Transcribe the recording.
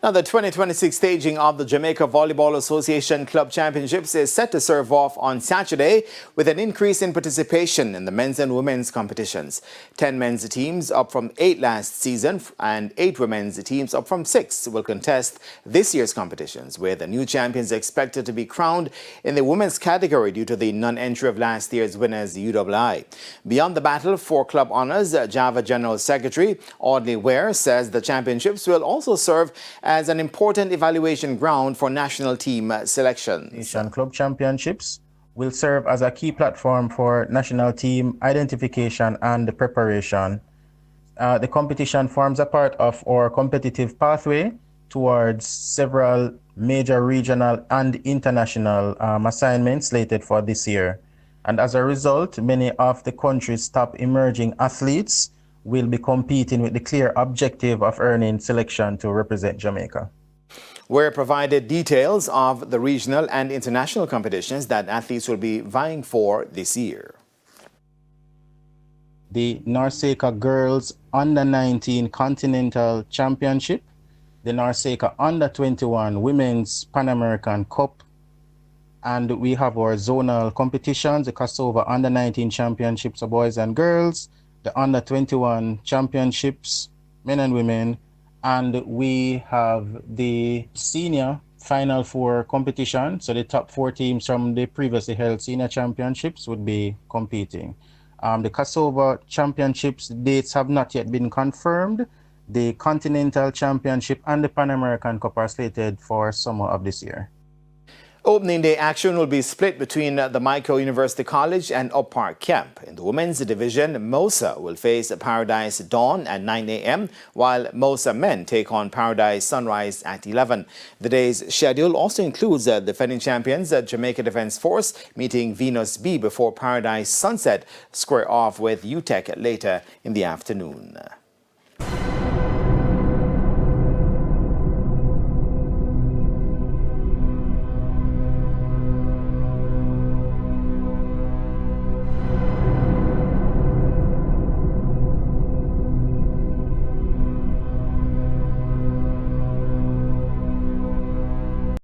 Now, the 2026 staging of the Jamaica Volleyball Association Club Championships is set to serve off on Saturday with an increase in participation in the men's and women's competitions. 10 men's teams, up from 8 last season, and 8 women's teams, up from 6, will contest this year's competitions, with the new champions expected to be crowned in the women's category due to the non-entry of last year's winners, UII. Beyond the battle for club honours, Java General Secretary Audley Ware says the championships will also serve as an important evaluation ground for national team selections. Asian Club Championships will serve as a key platform for national team identification and preparation. The competition forms a part of our competitive pathway towards several major regional and international assignments slated for this year. And as a result, many of the country's top emerging athletes will be competing with the clear objective of earning selection to represent Jamaica. We're provided details of the regional and international competitions that athletes will be vying for this year. The NORCECA Girls Under-19 Continental Championship, the NORCECA Under-21 Women's Pan American Cup, and we have our zonal competitions, the Kosovo Under-19 Championships of boys and girls, the Under-21 Championships, men and women, and we have the Senior Final Four competition. So the top 4 teams from the previously held Senior Championships would be competing. The Kosovo Championships dates have not yet been confirmed. The Continental Championship and the Pan American Cup are slated for summer of this year. Opening day action will be split between the Micro University College and Up Park Camp. In the women's division, Mosa will face Paradise Dawn at 9 a.m., while Mosa men take on Paradise Sunrise at 11. The day's schedule also includes defending champions Jamaica Defence Force meeting Venus B before Paradise Sunset square off with UTEC later in the afternoon.